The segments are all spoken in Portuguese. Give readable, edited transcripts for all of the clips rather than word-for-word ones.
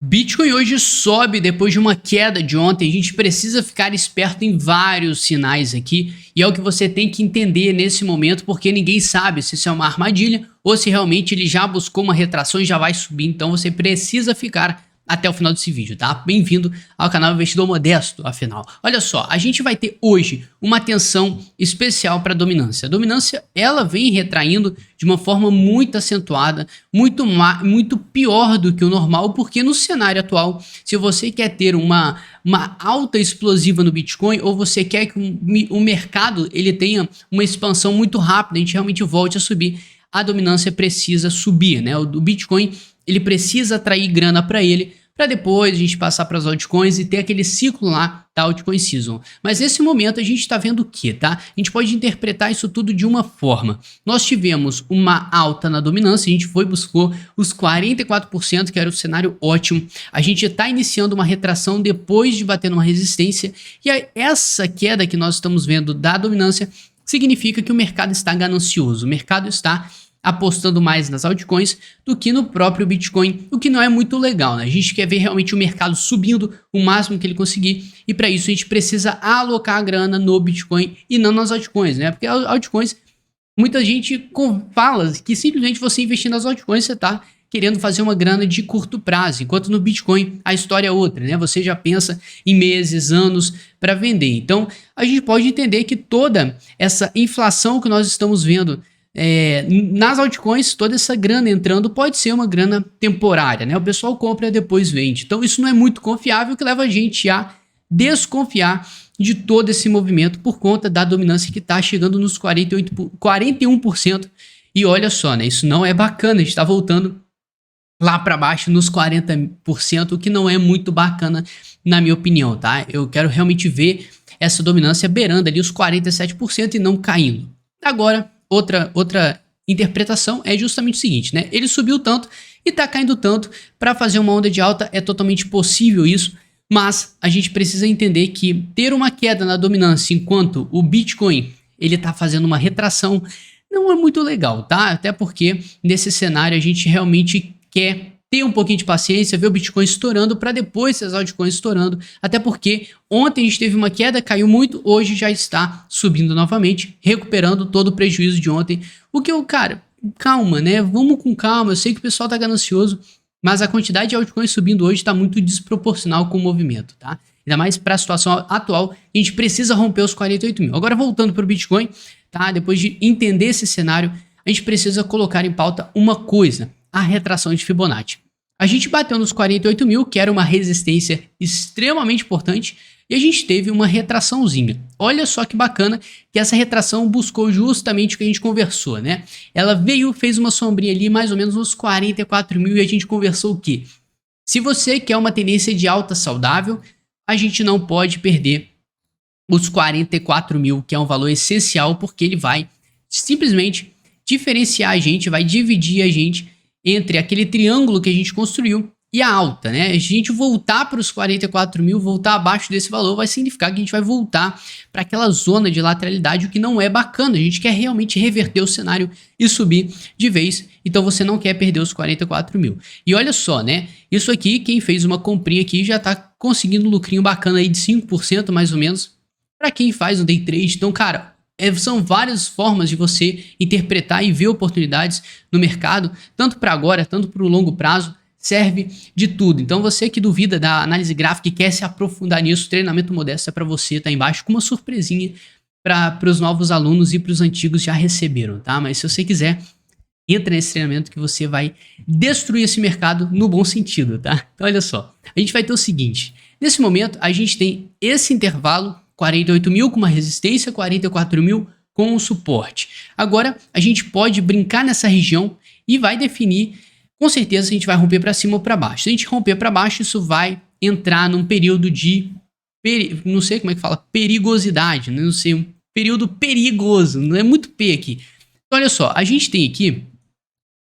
Bitcoin hoje sobe depois de uma queda de ontem. A gente precisa ficar esperto em vários sinais aqui e é o que você tem que entender nesse momento, porque ninguém sabe se isso é uma armadilha ou se realmente ele já buscou uma retração e já vai subir. Então você precisa ficar até o final desse vídeo, tá? Bem-vindo ao canal Investidor Modesto, afinal. Olha só, a gente vai ter hoje uma atenção especial para a dominância. A dominância, ela vem retraindo de uma forma muito acentuada, muito pior do que o normal, porque no cenário atual, se você quer ter uma alta explosiva no Bitcoin, ou você quer que o mercado ele tenha uma expansão muito rápida, a gente realmente volte a subir, a dominância precisa subir, né? O Bitcoin, ele precisa atrair grana para ele, para depois a gente passar para as altcoins e ter aquele ciclo lá da altcoin season. Mas nesse momento a gente está vendo o que, tá? A gente pode interpretar isso tudo de uma forma. Nós tivemos uma alta na dominância, a gente buscou os 44%, que era o cenário ótimo. A gente está iniciando uma retração depois de bater numa resistência, e essa queda que nós estamos vendo da dominância significa que o mercado está ganancioso, o mercado está apostando mais nas altcoins do que no próprio Bitcoin, o que não é muito legal, né? A gente quer ver realmente o mercado subindo o máximo que ele conseguir, e para isso a gente precisa alocar a grana no Bitcoin e não nas altcoins, né? Porque as altcoins, muita gente fala que simplesmente você investir nas altcoins, você tá querendo fazer uma grana de curto prazo, enquanto no Bitcoin a história é outra, né? Você já pensa em meses, anos para vender. Então, a gente pode entender que toda essa inflação que nós estamos vendo nas altcoins, toda essa grana entrando pode ser uma grana temporária, né? O pessoal compra e depois vende. Então isso não é muito confiável, que leva a gente a desconfiar de todo esse movimento por conta da dominância que está chegando nos 41%. E olha só, né? Isso não é bacana, a gente está voltando lá para baixo nos 40%, o que não é muito bacana na minha opinião, tá? Eu quero realmente ver essa dominância beirando ali os 47% e não caindo. Agora, outra interpretação é justamente o seguinte, né? Ele subiu tanto e tá caindo tanto, para fazer uma onda de alta é totalmente possível isso, mas a gente precisa entender que ter uma queda na dominância enquanto o Bitcoin ele tá fazendo uma retração não é muito legal, tá? Até porque nesse cenário a gente realmente quer ter um pouquinho de paciência, ver o Bitcoin estourando para depois as altcoins estourando, até porque ontem a gente teve uma queda, caiu muito, hoje já está subindo novamente, recuperando todo o prejuízo de ontem. O que cara, calma, né? Vamos com calma, eu sei que o pessoal tá ganancioso, mas a quantidade de altcoins subindo hoje está muito desproporcional com o movimento, tá? Ainda mais para a situação atual, a gente precisa romper os 48 mil. Agora voltando para o Bitcoin, tá? Depois de entender esse cenário, a gente precisa colocar em pauta uma coisa: a retração de Fibonacci. A gente bateu nos 48 mil, que era uma resistência extremamente importante, e a gente teve uma retraçãozinha. Olha só que bacana que essa retração buscou justamente o que a gente conversou, né? Ela veio, fez uma sombrinha ali, mais ou menos uns 44 mil, e a gente conversou o quê? Se você quer uma tendência de alta saudável, a gente não pode perder os 44 mil, que é um valor essencial, porque ele vai simplesmente diferenciar a gente, vai dividir a gente entre aquele triângulo que a gente construiu e a alta, né? A gente voltar para os 44 mil, voltar abaixo desse valor, vai significar que a gente vai voltar para aquela zona de lateralidade, o que não é bacana. A gente quer realmente reverter o cenário e subir de vez, então você não quer perder os 44 mil. E olha só, né? Isso aqui, quem fez uma comprinha aqui já está conseguindo um lucrinho bacana aí de 5% mais ou menos, para quem faz um day trade. Então, cara, são várias formas de você interpretar e ver oportunidades no mercado, tanto para agora, tanto para o longo prazo, serve de tudo. Então você que duvida da análise gráfica e quer se aprofundar nisso, treinamento modesto é para você, tá embaixo com uma surpresinha para os novos alunos, e para os antigos já receberam, tá? Mas se você quiser, entra nesse treinamento que você vai destruir esse mercado no bom sentido, tá? Então olha só, a gente vai ter o seguinte: nesse momento a gente tem esse intervalo 48 mil com uma resistência, 44 mil com um suporte. Agora a gente pode brincar nessa região e vai definir, com certeza, se a gente vai romper para cima ou para baixo. Se a gente romper para baixo, isso vai entrar num período de, não sei como é que fala, perigosidade, né? Não sei, um período perigoso, não é muito P aqui. Então olha só, a gente tem aqui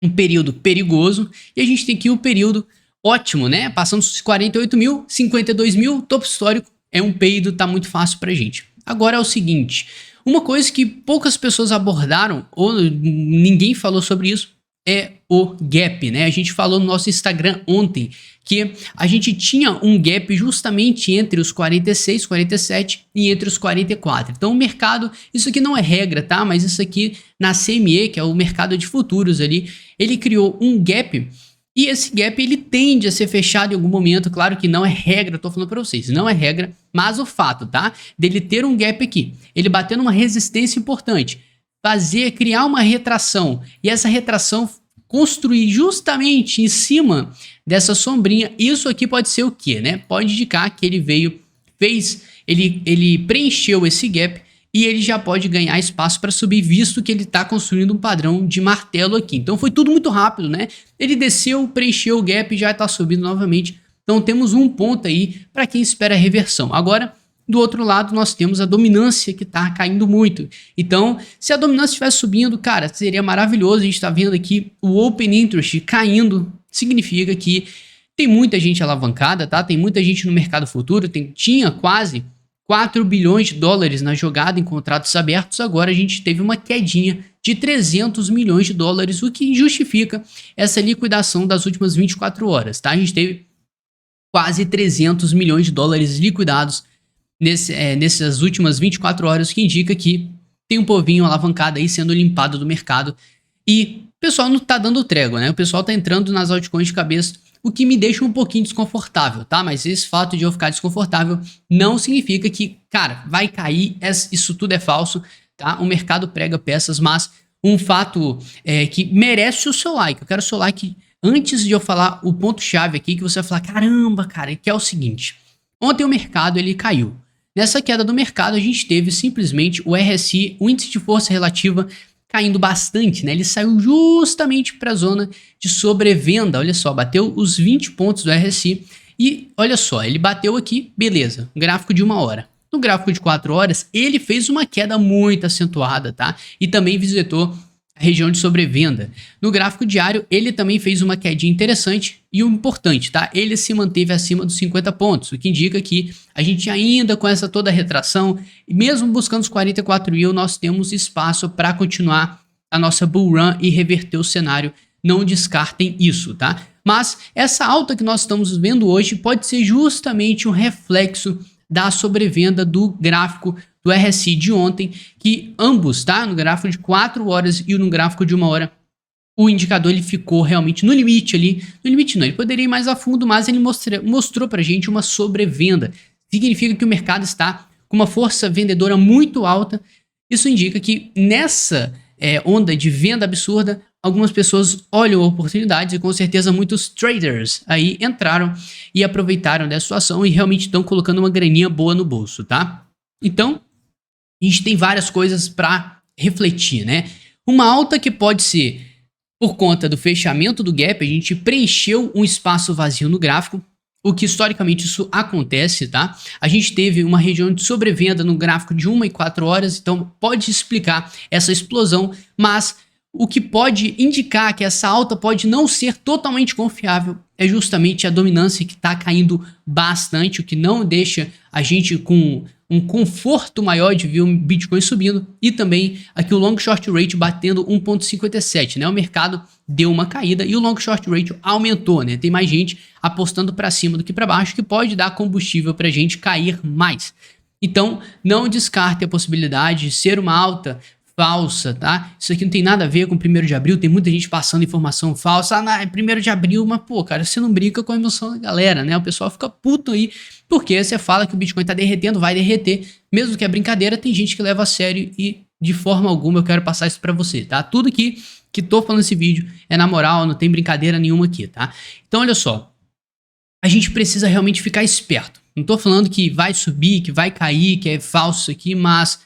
um período perigoso e a gente tem aqui um período ótimo, né? Passando os 48 mil, 52 mil, topo histórico. É um peido, tá muito fácil pra gente. Agora é o seguinte, uma coisa que poucas pessoas abordaram, ou ninguém falou sobre isso, é o gap, né? A gente falou no nosso Instagram ontem que a gente tinha um gap justamente entre os 46, 47 e entre os 44. Então o mercado, isso aqui não é regra, tá? Mas isso aqui na CME, que é o mercado de futuros ali, ele criou um gap e esse gap ele tende a ser fechado em algum momento. Claro que não é regra, eu tô falando para vocês, não é regra, mas o fato, tá? Dele ter um gap aqui, ele bater numa resistência importante, criar uma retração e essa retração construir justamente em cima dessa sombrinha, isso aqui pode ser o que, né? Pode indicar que ele ele preencheu esse gap e ele já pode ganhar espaço para subir, visto que ele está construindo um padrão de martelo aqui. Então foi tudo muito rápido, né? Ele desceu, preencheu o gap e já está subindo novamente. Então temos um ponto aí para quem espera a reversão. Agora, do outro lado, nós temos a dominância que está caindo muito. Então, se a dominância estivesse subindo, cara, seria maravilhoso. A gente está vendo aqui o Open Interest caindo. Significa que tem muita gente alavancada, tá? Tem muita gente no mercado futuro. Tinha quase 4 bilhões de dólares na jogada em contratos abertos. Agora a gente teve uma quedinha de 300 milhões de dólares, o que justifica essa liquidação das últimas 24 horas, tá? A gente teve quase 300 milhões de dólares liquidados nessas últimas 24 horas, que indica que tem um povinho alavancado aí sendo limpado do mercado e o pessoal não tá dando trégua, né? O pessoal tá entrando nas altcoins de cabeça, o que me deixa um pouquinho desconfortável, tá? Mas esse fato de eu ficar desconfortável não significa que, cara, vai cair, isso tudo é falso, tá? O mercado prega peças, mas um fato que merece o seu like. Eu quero o seu like antes de eu falar o ponto-chave aqui, que você vai falar, caramba, cara, que é o seguinte. Ontem o mercado, ele caiu. Nessa queda do mercado, a gente teve simplesmente o RSI, o índice de força relativa, caindo bastante, né? Ele saiu justamente para a zona de sobrevenda, olha só, bateu os 20 pontos do RSI e olha só, ele bateu aqui, beleza, gráfico de 1 hora. No gráfico de 4 horas, ele fez uma queda muito acentuada, tá? E também visitou a região de sobrevenda. No gráfico diário, ele também fez uma quedinha interessante e o importante, tá? Ele se manteve acima dos 50 pontos, o que indica que a gente ainda com essa toda retração, e mesmo buscando os 44 mil, nós temos espaço para continuar a nossa bull run e reverter o cenário. Não descartem isso, tá? Mas essa alta que nós estamos vendo hoje pode ser justamente um reflexo da sobrevenda do gráfico do RSI de ontem, que ambos, tá? No gráfico de 4 horas e no gráfico de 1 hora, o indicador ele ficou realmente no limite ali. No limite não, ele poderia ir mais a fundo, mas ele mostrou pra gente uma sobrevenda. Significa que o mercado está com uma força vendedora muito alta. Isso indica que nessa onda de venda absurda, algumas pessoas olham oportunidades e com certeza muitos traders aí entraram e aproveitaram dessa situação e realmente estão colocando uma graninha boa no bolso, tá? Então, a gente tem várias coisas para refletir, né? Uma alta que pode ser por conta do fechamento do gap, a gente preencheu um espaço vazio no gráfico, o que historicamente isso acontece, tá? A gente teve uma região de sobrevenda no gráfico de 1 e 4 horas, então pode explicar essa explosão, mas o que pode indicar que essa alta pode não ser totalmente confiável é justamente a dominância que está caindo bastante, o que não deixa a gente com um conforto maior de ver o Bitcoin subindo e também aqui o long short rate batendo 1.57, né? O mercado deu uma caída e o long short rate aumentou, né? Tem mais gente apostando para cima do que para baixo, que pode dar combustível para a gente cair mais. Então, não descarte a possibilidade de ser uma alta falsa, tá? Isso aqui não tem nada a ver com 1º de abril, tem muita gente passando informação falsa, é 1º de abril, mas pô, cara, você não brinca com a emoção da galera, né? O pessoal fica puto aí, porque você fala que o Bitcoin tá derretendo, vai derreter, mesmo que é brincadeira, tem gente que leva a sério e de forma alguma eu quero passar isso pra você, tá? Tudo que tô falando nesse vídeo é na moral, não tem brincadeira nenhuma aqui, tá? Então olha só, a gente precisa realmente ficar esperto, não tô falando que vai subir, que vai cair, que é falso isso aqui, mas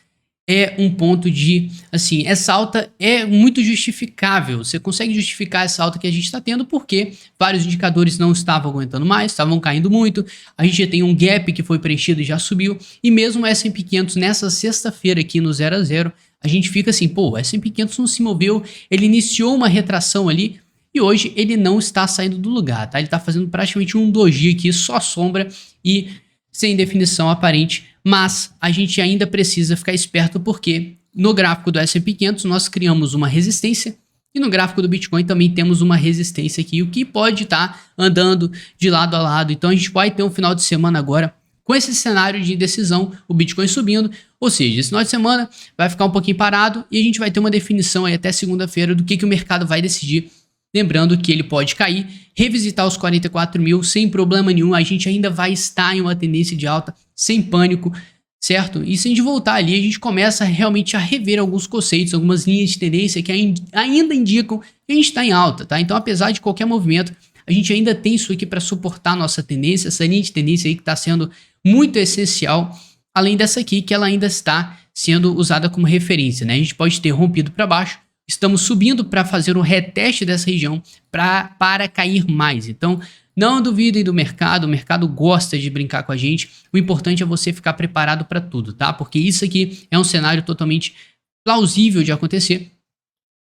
é um ponto de, assim, essa alta é muito justificável. Você consegue justificar essa alta que a gente está tendo porque vários indicadores não estavam aguentando mais, estavam caindo muito. A gente já tem um gap que foi preenchido e já subiu. E mesmo o S&P 500 nessa sexta-feira aqui no 0 a 0, a gente fica assim, pô, o S&P 500 não se moveu, ele iniciou uma retração ali e hoje ele não está saindo do lugar, tá? Ele está fazendo praticamente um doji aqui, só sombra e sem definição aparente. Mas a gente ainda precisa ficar esperto porque no gráfico do S&P 500 nós criamos uma resistência E no gráfico do Bitcoin também temos uma resistência aqui, o que pode estar andando de lado a lado. Então a gente vai ter um final de semana agora com esse cenário de indecisão, o Bitcoin subindo, ou seja, esse final de semana vai ficar um pouquinho parado e a gente vai ter uma definição aí até segunda-feira do que o mercado vai decidir. Lembrando que ele pode cair, revisitar os 44 mil sem problema nenhum, a gente ainda vai estar em uma tendência de alta sem pânico, certo? E se a gente voltar ali, a gente começa realmente a rever alguns conceitos, algumas linhas de tendência que ainda indicam que a gente está em alta, tá? Então, apesar de qualquer movimento, a gente ainda tem isso aqui para suportar a nossa tendência, essa linha de tendência aí que está sendo muito essencial, além dessa aqui que ela ainda está sendo usada como referência, né? A gente pode ter rompido para baixo, estamos subindo para fazer um reteste dessa região para cair mais. Então, não duvidem do mercado, o mercado gosta de brincar com a gente. O importante é você ficar preparado para tudo, tá? Porque isso aqui é um cenário totalmente plausível de acontecer.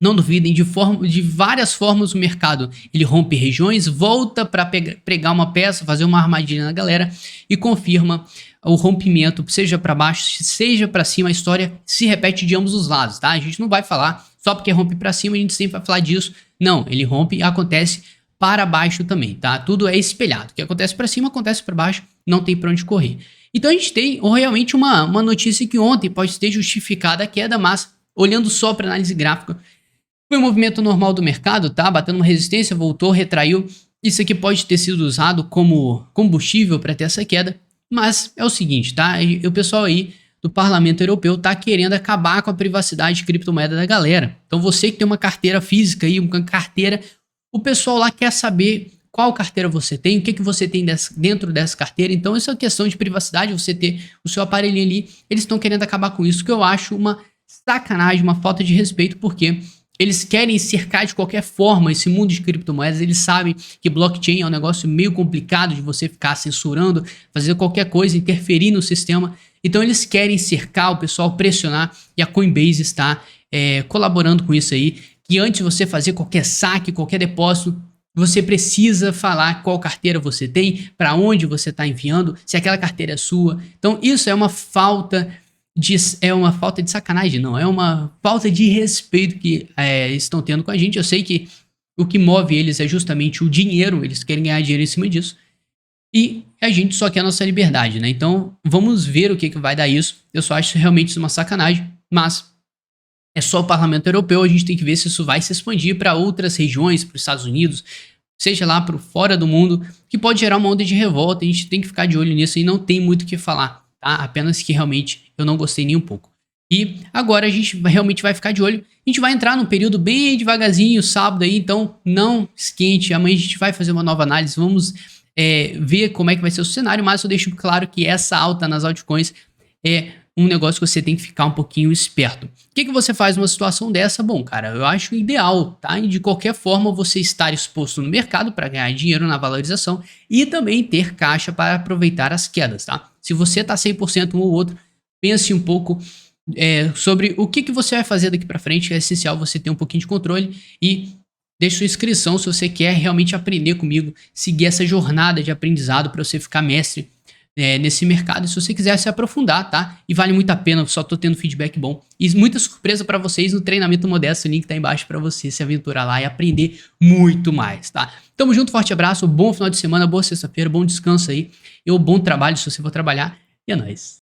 Não duvidem, de várias formas o mercado ele rompe regiões, volta para pregar uma peça, fazer uma armadilha na galera e confirma o rompimento, seja para baixo, seja para cima, a história se repete de ambos os lados, tá? A gente não vai falar só porque rompe para cima, a gente sempre vai falar disso. Não, ele rompe e acontece para baixo também, tá? Tudo é espelhado. O que acontece para cima, acontece para baixo, não tem para onde correr. Então a gente tem realmente uma notícia que ontem pode ter justificado a queda, mas olhando só para análise gráfica, foi um movimento normal do mercado, tá? Batendo uma resistência, voltou, retraiu. Isso aqui pode ter sido usado como combustível para ter essa queda, mas é o seguinte, tá? O pessoal aí do Parlamento Europeu tá querendo acabar com a privacidade de criptomoeda da galera. Então você que tem uma carteira física aí, uma carteira, o pessoal lá quer saber qual carteira você tem, o que você tem dentro dessa carteira. Então essa questão de privacidade, você ter o seu aparelhinho ali, eles estão querendo acabar com isso, que eu acho uma sacanagem, uma falta de respeito, porque eles querem cercar de qualquer forma esse mundo de criptomoedas. Eles sabem que blockchain é um negócio meio complicado de você ficar censurando, fazer qualquer coisa, interferir no sistema. Então eles querem cercar, o pessoal pressionar, e a Coinbase está colaborando com isso aí, que antes de você fazer qualquer saque, qualquer depósito, você precisa falar qual carteira você tem, para onde você está enviando, se aquela carteira é sua. Então isso é uma falta de sacanagem, não, é uma falta de respeito que estão tendo com a gente. Eu sei que o que move eles é justamente o dinheiro, eles querem ganhar dinheiro em cima disso, e a gente só quer a nossa liberdade, né? Então vamos ver o que vai dar isso. Eu só acho realmente isso uma sacanagem, mas é só o Parlamento Europeu, a gente tem que ver se isso vai se expandir para outras regiões, para os Estados Unidos, seja lá para fora do mundo, que pode gerar uma onda de revolta. A gente tem que ficar de olho nisso e não tem muito o que falar, tá? Apenas que realmente eu não gostei nem um pouco. E agora a gente realmente vai ficar de olho. A gente vai entrar num período bem devagarzinho, sábado aí, então não esquente. Amanhã a gente vai fazer uma nova análise, vamos ver como é que vai ser o cenário, mas eu deixo claro que essa alta nas altcoins é um negócio que você tem que ficar um pouquinho esperto. O que você faz numa situação dessa? Bom, cara, eu acho ideal, tá? E de qualquer forma você estar exposto no mercado para ganhar dinheiro na valorização e também ter caixa para aproveitar as quedas, tá? Se você tá 100% um ou outro, pense um pouco sobre o que você vai fazer daqui para frente. É essencial você ter um pouquinho de controle e deixe sua inscrição se você quer realmente aprender comigo, seguir essa jornada de aprendizado para você ficar mestre nesse mercado. E se você quiser se aprofundar, tá? E vale muito a pena, só tô tendo feedback bom. E muita surpresa para vocês no treinamento modesto, o link tá embaixo para você se aventurar lá e aprender muito mais, tá? Tamo junto, forte abraço, bom final de semana, boa sexta-feira, bom descanso aí, e bom trabalho se você for trabalhar, e é nóis.